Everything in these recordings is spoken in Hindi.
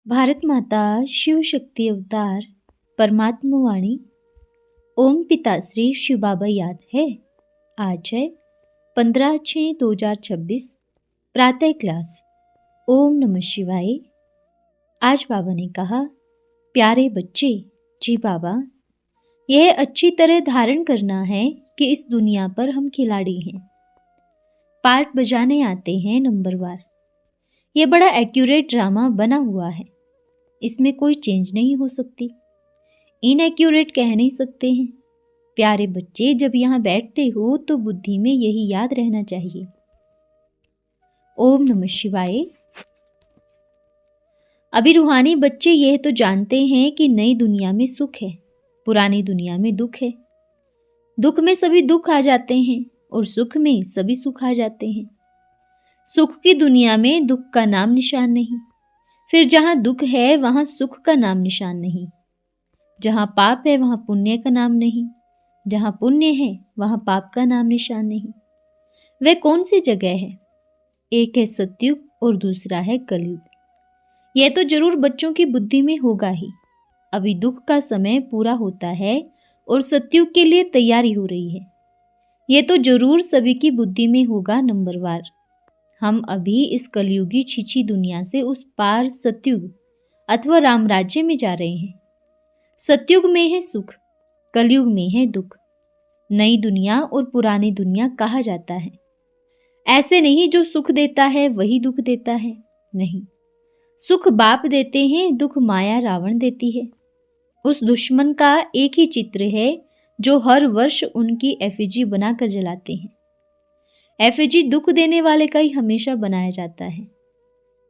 भारत माता शिव शक्ति अवतार परमात्मा वाणी ओम पिताश्री शिव बाबा याद है। आज है 15/6/2026 प्रातः क्लास। ओम नमः शिवाय। आज बाबा ने कहा, प्यारे बच्चे, जी बाबा, यह अच्छी तरह धारण करना है कि इस दुनिया पर हम खिलाड़ी हैं, पार्ट बजाने आते हैं नंबरवार। यह बड़ा एक्यूरेट ड्रामा बना हुआ है, इसमें कोई चेंज नहीं हो सकती, इनएक्यूरेट कह नहीं सकते हैं। प्यारे बच्चे, जब यहाँ बैठते हो तो बुद्धि में यही याद रहना चाहिए। ओम नमः शिवाय। अभी रूहानी बच्चे यह तो जानते हैं कि नई दुनिया में सुख है, पुरानी दुनिया में दुख है। दुख में सभी दुख आ जाते हैं और सुख में सभी सुख आ जाते हैं। सुख की दुनिया में दुख का नाम निशान नहीं, फिर जहाँ दुख है वहाँ सुख का नाम निशान नहीं। जहाँ पाप है वहाँ पुण्य का नाम नहीं, जहाँ पुण्य है वहाँ पाप का नाम निशान नहीं। वह कौन सी जगह है? एक है सतयुग और दूसरा है कलयुग। यह तो जरूर बच्चों की बुद्धि में होगा ही। अभी दुख का समय पूरा होता है और सतयुग के लिए तैयारी हो रही है। यह तो जरूर सभी की बुद्धि में होगा नंबरवार। हम अभी इस कलयुगी छीछी दुनिया से उस पार सतयुग अथवा राम राज्य में जा रहे हैं। सतयुग में है सुख, कलयुग में है दुख। नई दुनिया और पुरानी दुनिया कहा जाता है। ऐसे नहीं जो सुख देता है वही दुख देता है, नहीं। सुख बाप देते हैं, दुख माया रावण देती है। उस दुश्मन का एक ही चित्र है जो हर वर्ष उनकी एफिजी बनाकर जलाते हैं। एफिजी दुख देने वाले का ही हमेशा बनाया जाता है।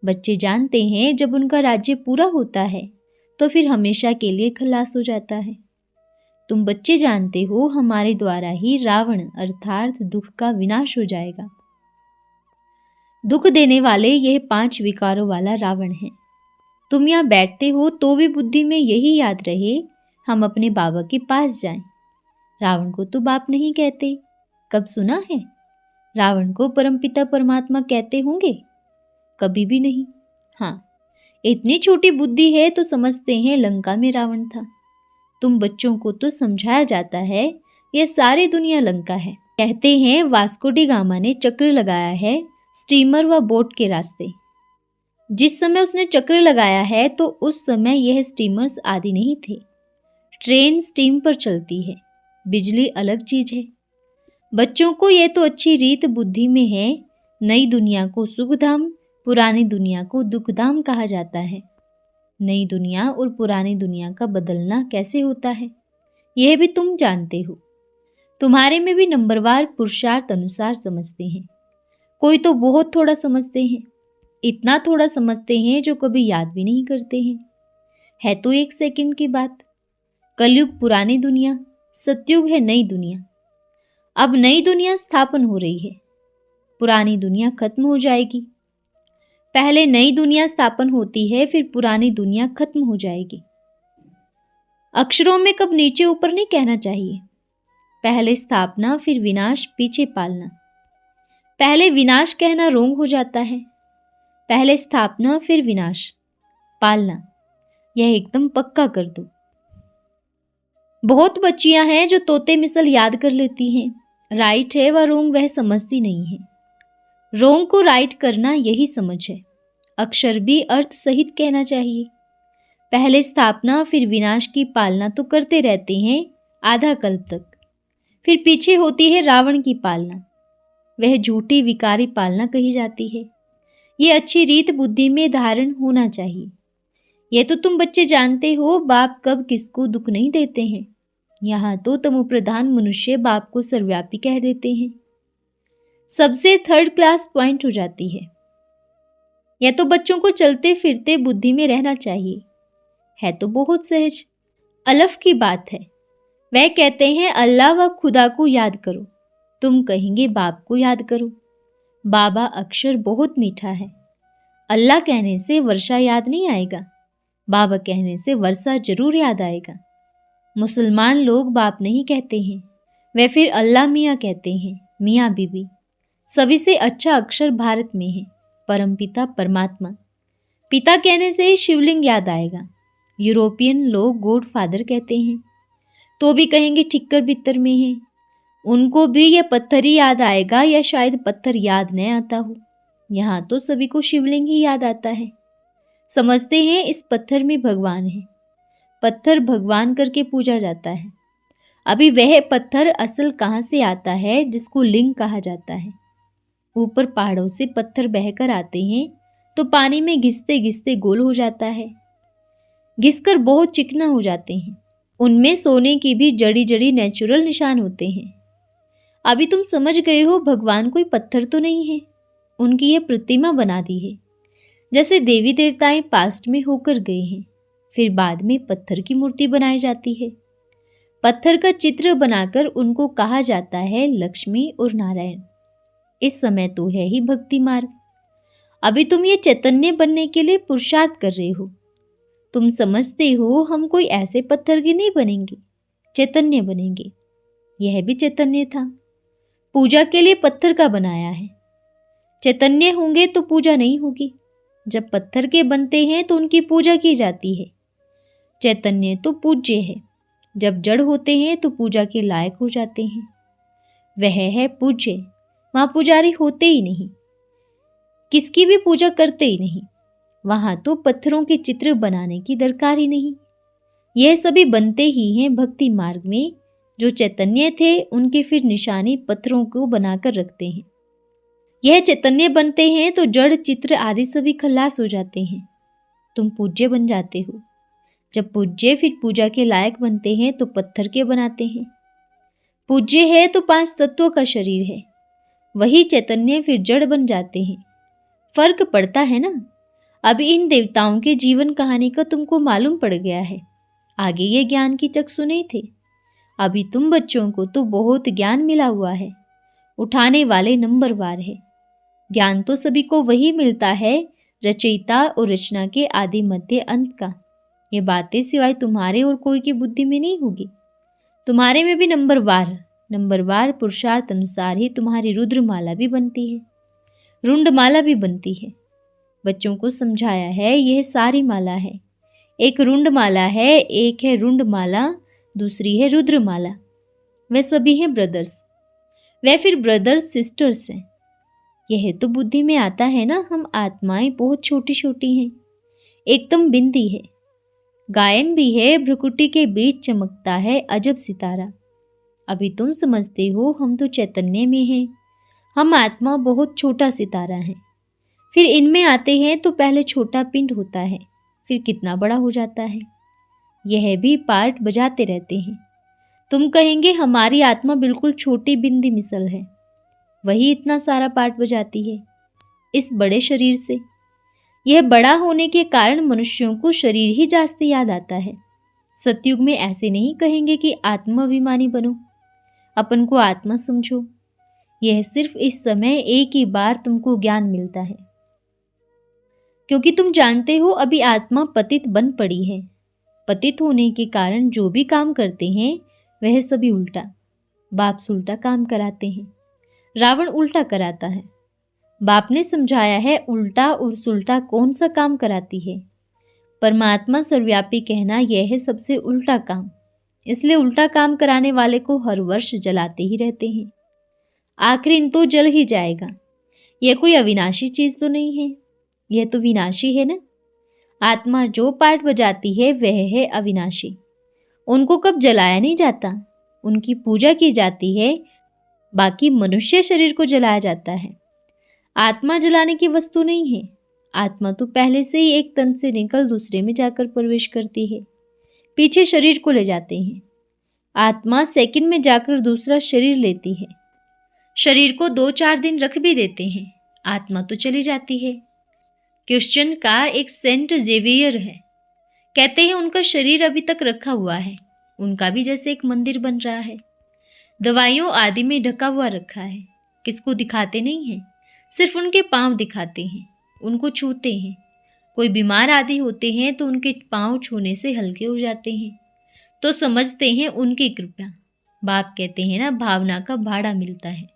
बच्चे जानते हैं जब उनका राज्य पूरा होता है तो फिर हमेशा के लिए खलास हो जाता है। तुम बच्चे जानते हो हमारे द्वारा ही रावण अर्थात दुख का विनाश हो जाएगा। दुख देने वाले यह 5 विकारों वाला रावण है। तुम यहाँ बैठते हो तो भी बुद्धि में यही याद रहे हम अपने बाबा के पास जाएं। रावण को तो बाप नहीं कहते, कब सुना है? रावण को परमपिता परमात्मा कहते होंगे? कभी भी नहीं। हाँ, इतनी छोटी बुद्धि है तो समझते हैं लंका में रावण था। तुम बच्चों को तो समझाया जाता है यह सारी दुनिया लंका है। कहते हैं वास्को डी गामा ने चक्र लगाया है स्टीमर व बोट के रास्ते। जिस समय उसने चक्र लगाया है तो उस समय यह स्टीमर्स आदि नहीं थे। ट्रेन स्टीम पर चलती है, बिजली अलग चीज है। बच्चों को यह तो अच्छी रीत बुद्धि में है, नई दुनिया को सुखधाम, पुरानी दुनिया को दुखधाम कहा जाता है। नई दुनिया और पुरानी दुनिया का बदलना कैसे होता है यह भी तुम जानते हो। तुम्हारे में भी नंबरवार पुरुषार्थ अनुसार समझते हैं। कोई तो बहुत थोड़ा समझते हैं, इतना थोड़ा समझते हैं जो कभी याद भी नहीं करते हैं। है तो 1 सेकंड की बात। कलयुग पुरानी दुनिया, सतयुग है नई दुनिया। अब नई दुनिया स्थापन हो रही है, पुरानी दुनिया खत्म हो जाएगी। पहले नई दुनिया स्थापन होती है, फिर पुरानी दुनिया खत्म हो जाएगी। अक्षरों में कब नीचे ऊपर नहीं कहना चाहिए। पहले स्थापना फिर विनाश, पीछे पालना। पहले विनाश कहना रोंग हो जाता है। पहले स्थापना फिर विनाश, पालना, यह एकदम पक्का कर दो। बहुत बच्चियां हैं जो तोते मिसल याद कर लेती हैं। राइट है व रोंग वह समझती नहीं है। रोंग को राइट करना यही समझ है। अक्षर भी अर्थ सहित कहना चाहिए। पहले स्थापना फिर विनाश की पालना तो करते रहते हैं आधा कल्प तक, फिर पीछे होती है रावण की पालना। वह झूठी विकारी पालना कही जाती है। ये अच्छी रीत बुद्धि में धारण होना चाहिए। यह तो तुम बच्चे जानते हो बाप कब किसको दुख नहीं देते हैं। यहाँ तो तमोप्रधान मनुष्य बाप को सर्वव्यापी कह देते हैं। सबसे 3rd क्लास पॉइंट हो जाती है। यह तो बच्चों को चलते फिरते बुद्धि में रहना चाहिए। है तो बहुत सहज, अलफ की बात है। वह कहते हैं अल्लाह व खुदा को याद करो, तुम कहेंगे बाप को याद करो। बाबा अक्षर बहुत मीठा है। अल्लाह कहने से वर्षा याद नहीं आएगा, बाबा कहने से वर्षा जरूर याद आएगा। मुसलमान लोग बाप नहीं कहते हैं, वे फिर अल्लाह मियाँ कहते हैं, मियाँ बीबी। सभी से अच्छा अक्षर भारत में है, परमपिता परमात्मा। पिता कहने से ही शिवलिंग याद आएगा। यूरोपियन लोग गॉड फादर कहते हैं तो भी कहेंगे ठिक्कर बित्तर में है। उनको भी यह पत्थर ही याद आएगा या शायद पत्थर याद न आता हो। यहाँ तो सभी को शिवलिंग ही याद आता है। समझते हैं इस पत्थर में भगवान है। पत्थर भगवान करके पूजा जाता है। अभी वह पत्थर असल कहाँ से आता है जिसको लिंग कहा जाता है। ऊपर पहाड़ों से पत्थर बहकर आते हैं तो पानी में घिसते घिसते गोल हो जाता है, घिसकर बहुत चिकना हो जाते हैं। उनमें सोने की भी जड़ी जड़ी नेचुरल निशान होते हैं। अभी तुम समझ गए हो भगवान कोई पत्थर तो नहीं है, उनकी यह प्रतिमा बना दी है। जैसे देवी देवताएं पास्ट में होकर गए हैं, फिर बाद में पत्थर की मूर्ति बनाई जाती है। पत्थर का चित्र बनाकर उनको कहा जाता है लक्ष्मी और नारायण। इस समय तो है ही भक्ति मार्ग। अभी तुम ये चैतन्य बनने के लिए पुरुषार्थ कर रहे हो। तुम समझते हो हम कोई ऐसे पत्थर के नहीं बनेंगे, चैतन्य बनेंगे। यह भी चैतन्य था, पूजा के लिए पत्थर का बनाया है। चैतन्य होंगे तो पूजा नहीं होगी। जब पत्थर के बनते हैं तो उनकी पूजा की जाती है। चैतन्य तो पूज्य है। जब जड़ होते हैं तो पूजा के लायक हो जाते हैं। वह है पूज्य, वहां पुजारी होते ही नहीं, किसकी भी पूजा करते ही नहीं। वहां तो पत्थरों के चित्र बनाने की दरकार ही नहीं। यह सभी बनते ही हैं भक्ति मार्ग में। जो चैतन्य थे उनके फिर निशानी पत्थरों को बनाकर रखते हैं। यह चैतन्य बनते हैं तो जड़ चित्र आदि सभी खल्लास हो जाते हैं। तुम पूज्य बन जाते हो। जब पूज्य फिर पूजा के लायक बनते हैं तो पत्थर के बनाते हैं। पूज्य है तो 5 तत्वों का शरीर है, वही चैतन्य फिर जड़ बन जाते हैं। फर्क पड़ता है ना। अभी इन देवताओं के जीवन कहानी का तुमको मालूम पड़ गया है। आगे ये ज्ञान की चक्षु नहीं थे। अभी तुम बच्चों को तो बहुत ज्ञान मिला हुआ है, उठाने वाले नंबरवार है। ज्ञान तो सभी को वही मिलता है, रचयिता और रचना के आदि मध्य अंत का। ये बातें सिवाय तुम्हारे और कोई की बुद्धि में नहीं होगी। तुम्हारे में भी नंबरवार पुरुषार्थ अनुसार ही तुम्हारी रुद्रमाला भी बनती है, रुंडमाला भी बनती है। बच्चों को समझाया है यह सारी माला है। एक रुंडमाला है, एक है रुंडमाला, दूसरी है रुद्रमाला। वे सभी हैं ब्रदर्स। वे फिर ब्रदर्स सिस्टर्स हैं। यह तो बुद्धि में आता है ना। हम आत्माएं बहुत छोटी छोटी हैं, एकदम बिंदी है। गायन भी है, भ्रुकुटी के बीच चमकता है अजब सितारा। अभी तुम समझते हो हम तो चैतन्य में हैं। हम आत्मा बहुत छोटा सितारा है। फिर इनमें आते हैं तो पहले छोटा पिंड होता है, फिर कितना बड़ा हो जाता है। यह भी पार्ट बजाते रहते हैं। तुम कहेंगे हमारी आत्मा बिल्कुल छोटी बिंदी मिसल है, वही इतना सारा पार्ट बजाती है इस बड़े शरीर से। यह बड़ा होने के कारण मनुष्यों को शरीर ही जास्ती याद आता है। सतयुग में ऐसे नहीं कहेंगे कि आत्माभिमानी बनो, अपन को आत्मा समझो। यह सिर्फ इस समय एक ही बार तुमको ज्ञान मिलता है, क्योंकि तुम जानते हो अभी आत्मा पतित बन पड़ी है। पतित होने के कारण जो भी काम करते हैं वह सभी उल्टा। बाप से उल्टा काम कराते हैं, रावण उल्टा कराता है। बाप ने समझाया है उल्टा और सुल्टा कौन सा काम कराती है। परमात्मा सर्वव्यापी कहना यह है सबसे उल्टा काम। इसलिए उल्टा काम कराने वाले को हर वर्ष जलाते ही रहते हैं। आखिर तो जल ही जाएगा। यह कोई अविनाशी चीज तो नहीं है, यह तो विनाशी है ना। आत्मा जो पार्ट बजाती है वह है अविनाशी। उनको कब जलाया नहीं जाता, उनकी पूजा की जाती है। बाकी मनुष्य शरीर को जलाया जाता है। आत्मा जलाने की वस्तु नहीं है। आत्मा तो पहले से ही एक तन से निकल दूसरे में जाकर प्रवेश करती है। पीछे शरीर को ले जाते हैं। आत्मा सेकंड में जाकर दूसरा शरीर लेती है। शरीर को 2-4 दिन रख भी देते हैं, आत्मा तो चली जाती है। क्रिश्चियन का एक सेंट जेवियर है, कहते हैं उनका शरीर अभी तक रखा हुआ है। उनका भी जैसे एक मंदिर बन रहा है, दवाइयों आदि में ढका हुआ रखा है। किसको दिखाते नहीं है, सिर्फ उनके पांव दिखाते हैं, उनको छूते हैं। कोई बीमार आदि होते हैं तो उनके पांव छूने से हल्के हो जाते हैं, तो समझते हैं उनकी कृपा। बाप कहते हैं ना, भावना का भाड़ा मिलता है।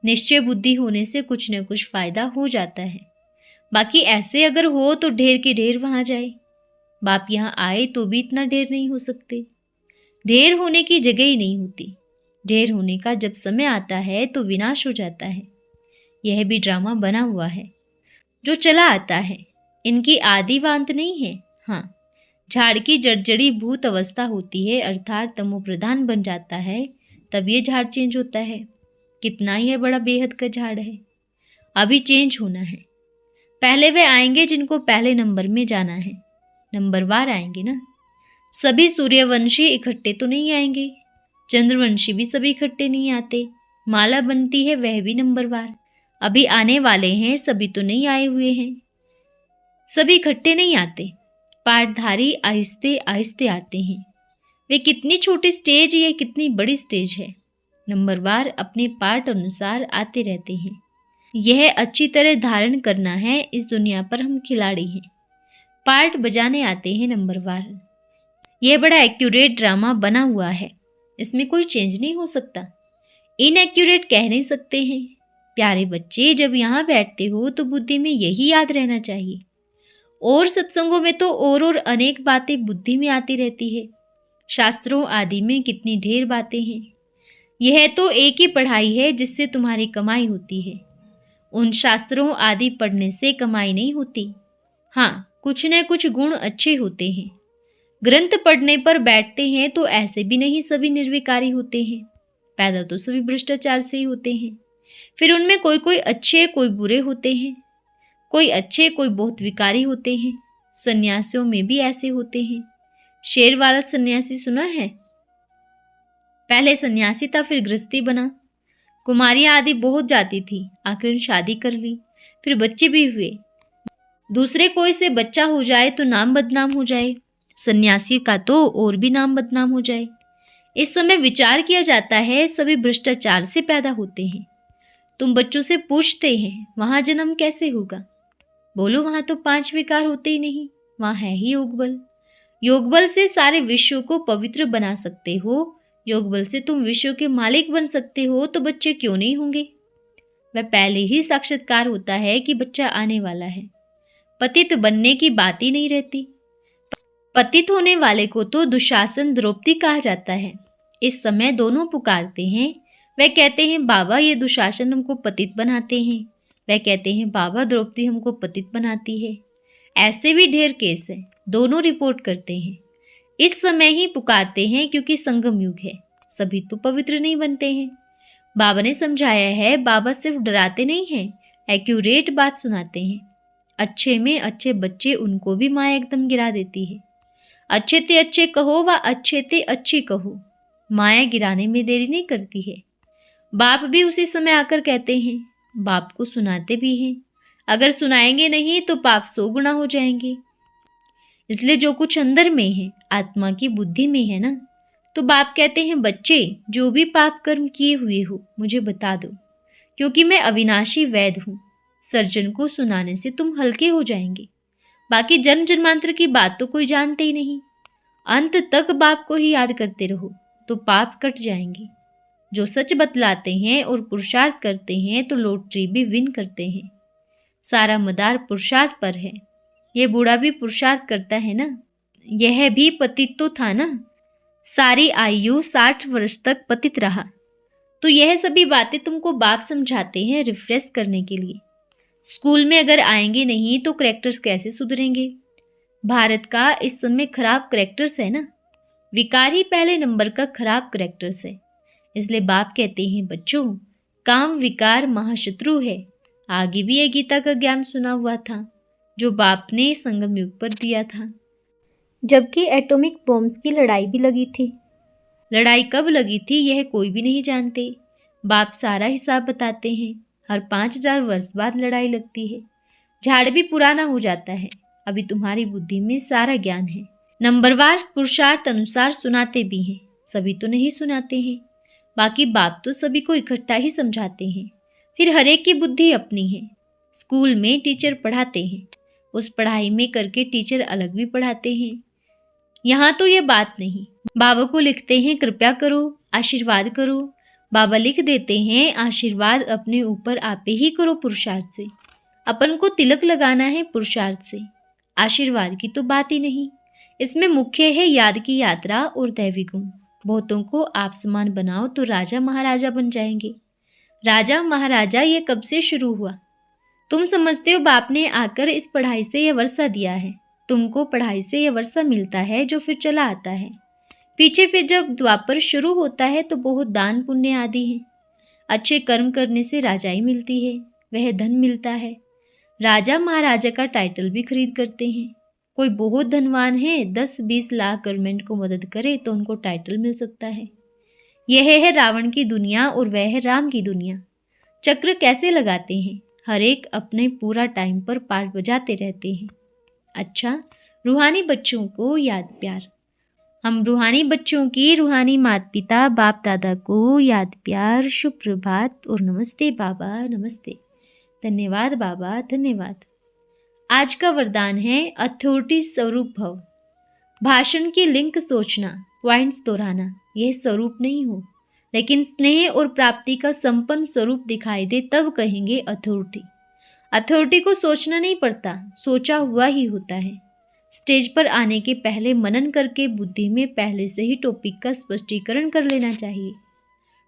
निश्चय बुद्धि होने से कुछ न कुछ फायदा हो जाता है। बाकी ऐसे अगर हो तो ढेर के ढेर वहाँ जाए। बाप यहाँ आए तो भी इतना ढेर नहीं हो सकते। ढेर होने की जगह ही नहीं होती। ढेर होने का जब समय आता है तो विनाश हो जाता है। यह भी ड्रामा बना हुआ है जो चला आता है। इनकी आदि वांत नहीं है। हाँ, झाड़ की जड़जड़ी भूत अवस्था होती है, अर्थात तमोप्रधान बन जाता है, तब ये झाड़ चेंज होता है। कितना ही बड़ा बेहद का झाड़ है, अभी चेंज होना है। पहले वे आएंगे जिनको पहले नंबर में जाना है। नंबरवार आएंगे ना। सभी सूर्यवंशी इकट्ठे तो नहीं आएंगे, चंद्रवंशी भी सभी इकट्ठे नहीं आते। माला बनती है वह भी नंबरवार। अभी आने वाले हैं, सभी तो नहीं आए हुए हैं, सभी इकट्ठे नहीं आते। पाठधारी आहिस्ते आहिस्ते आते हैं। वे कितनी छोटी स्टेज, ये कितनी बड़ी स्टेज है। नंबरवार अपने पाठ अनुसार आते रहते हैं। यह अच्छी तरह धारण करना है। इस दुनिया पर हम खिलाड़ी हैं, पार्ट बजाने आते हैं नंबरवार। यह बड़ा एक्यूरेट ड्रामा बना हुआ है, इसमें कोई चेंज नहीं हो सकता। इनएक्यूरेट कह नहीं सकते हैं। प्यारे बच्चे, जब यहाँ बैठते हो तो बुद्धि में यही याद रहना चाहिए। और सत्संगों में तो और अनेक बातें बुद्धि में आती रहती है। शास्त्रों आदि में कितनी ढेर बातें हैं। यह तो एक ही पढ़ाई है जिससे तुम्हारी कमाई होती है। उन शास्त्रों आदि पढ़ने से कमाई नहीं होती। हाँ, कुछ न कुछ गुण अच्छे होते हैं। ग्रंथ पढ़ने पर बैठते हैं तो ऐसे भी नहीं सभी निर्विकारी होते हैं। पैदा तो सभी भ्रष्टाचार से ही होते हैं। फिर उनमें कोई कोई अच्छे, कोई बुरे होते हैं। कोई अच्छे, कोई बहुत विकारी होते हैं। सन्यासियों में भी ऐसे होते हैं। शेर वाला सन्यासी सुना है? पहले सन्यासी था, फिर गृहस्थी बना। कुमारियां आदि बहुत जाती थी, आखिर शादी कर ली, फिर बच्चे भी हुए। दूसरे कोई से बच्चा हो जाए तो नाम बदनाम हो जाए, सन्यासी का तो और भी नाम बदनाम हो जाए। इस समय विचार किया जाता है सभी भ्रष्टाचार से पैदा होते हैं। तुम बच्चों से पूछते हैं वहां जन्म कैसे होगा? बोलो वहां तो 5 विकार होते ही नहीं, वहां है ही योगबल। योगबल से सारे विश्व को पवित्र बना सकते हो। योगबल से तुम विश्व के मालिक बन सकते हो, तो बच्चे क्यों नहीं होंगे? वह पहले ही साक्षात्कार होता है कि बच्चा आने वाला है। पतित बनने की बात ही नहीं रहती। पतित होने वाले को तो दुशासन द्रौपदी कहा जाता है। इस समय दोनों पुकारते हैं। वह कहते हैं बाबा ये दुशासन हमको पतित बनाते हैं, वह कहते हैं बाबा द्रौपदी हमको पतित बनाती है। ऐसे भी ढेर केस है, दोनों रिपोर्ट करते हैं। इस समय ही पुकारते हैं क्योंकि संगम युग है, सभी तो पवित्र नहीं बनते हैं। बाबा ने समझाया है, बाबा सिर्फ डराते नहीं हैं, एक्यूरेट बात सुनाते हैं। अच्छे में अच्छे बच्चे, उनको भी माया एकदम गिरा देती है। अच्छे ते अच्छे कहो व अच्छे ते अच्छी कहो, माया गिराने में देरी नहीं करती है। बाप भी उसी समय आकर कहते हैं, बाप को सुनाते भी हैं। अगर सुनाएंगे नहीं तो पाप 100 गुना हो जाएंगे। इसलिए जो कुछ अंदर में है, आत्मा की बुद्धि में है ना, तो बाप कहते हैं बच्चे जो भी पाप कर्म किए हुए हो मुझे बता दो, क्योंकि मैं अविनाशी वैद हूँ। सर्जन को सुनाने से तुम हल्के हो जाएंगे। बाकी जन्म जन्मांतर की बात तो कोई जानते ही नहीं। अंत तक बाप को ही याद करते रहो तो पाप कट जाएंगे। जो सच बतलाते हैं और पुरुषार्थ करते हैं तो लॉटरी भी विन करते हैं। सारा मदार पुरुषार्थ पर है। ये बूढ़ा भी पुरुषार्थ करता है ना, यह भी पतित तो था ना, सारी आयु 60 वर्ष तक पतित रहा। तो यह सभी बातें तुमको बाप समझाते हैं रिफ्रेश करने के लिए। स्कूल में अगर आएंगे नहीं तो करेक्टर्स कैसे सुधरेंगे? भारत का इस समय खराब करेक्टर्स है ना, विकार ही पहले नंबर का खराब करेक्टर्स है। इसलिए बाप कहते हैं बच्चों, काम विकार महाशत्रु है। आगे भी ये गीता का ज्ञान सुना हुआ था जो बाप ने संगम युग पर दिया था, जबकि एटॉमिक बॉम्ब्स की लड़ाई भी लगी थी। लड़ाई कब लगी थी यह कोई भी नहीं जानते। बाप सारा हिसाब बताते हैं। हर 5000 वर्ष बाद लड़ाई लगती है। झाड़ भी पुराना हो जाता है। अभी तुम्हारी बुद्धि में सारा ज्ञान है। नंबरवार पुरुषार्थ अनुसार सुनाते भी हैं, सभी तो नहीं सुनाते हैं। बाकी बाप तो सभी को इकट्ठा ही समझाते हैं। फिर हरेक की बुद्धि अपनी है। स्कूल में टीचर पढ़ाते हैं, उस पढ़ाई में करके टीचर अलग भी पढ़ाते हैं। यहाँ तो ये बात नहीं। बाबा को लिखते हैं कृपया करो, आशीर्वाद करो। बाबा लिख देते हैं आशीर्वाद अपने ऊपर आपे ही करो पुरुषार्थ से। अपन को तिलक लगाना है पुरुषार्थ से, आशीर्वाद की तो बात ही नहीं। इसमें मुख्य है याद की यात्रा और दैवी गुण। बहुतों को आप समान बनाओ तो राजा महाराजा बन जाएंगे। राजा महाराजा ये कब से शुरू हुआ? तुम समझते हो बाप ने आकर इस पढ़ाई से यह वर्षा दिया है। तुमको पढ़ाई से यह वर्षा मिलता है जो फिर चला आता है। पीछे फिर जब द्वापर शुरू होता है तो बहुत दान पुण्य आदि है। अच्छे कर्म करने से राजाई मिलती है, वह धन मिलता है। राजा महाराजा का टाइटल भी खरीद करते हैं। कोई बहुत धनवान है, 10-20 लाख गवर्नमेंट को मदद करे तो उनको टाइटल मिल सकता है। यह है रावण की दुनिया और वह है राम की दुनिया। चक्र कैसे लगाते हैं? हर एक अपने पूरा टाइम पर पार्ट बजाते रहते हैं। अच्छा, रूहानी बच्चों को याद प्यार। हम रूहानी बच्चों की रूहानी माता पिता बाप दादा को याद प्यार, शुभ प्रभात और नमस्ते बाबा नमस्ते। धन्यवाद बाबा, धन्यवाद। आज का वरदान है अथॉरिटी स्वरूप भव। भाषण की लिंक सोचना, पॉइंट्स दोहराना। यह स्वरूप नहीं हो, लेकिन स्नेह और प्राप्ति का संपन्न स्वरूप दिखाई दे तब कहेंगे अथॉरिटी। अथॉरिटी को सोचना नहीं पड़ता, सोचा हुआ ही होता है। स्टेज पर आने के पहले मनन करके बुद्धि में पहले से ही टॉपिक का स्पष्टीकरण कर लेना चाहिए।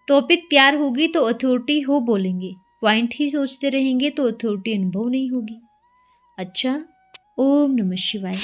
टॉपिक तैयार होगी तो अथॉरिटी हो बोलेंगे, पॉइंट ही सोचते रहेंगे तो अथॉरिटी अनुभव नहीं होगी। अच्छा, ओम नमः शिवाय।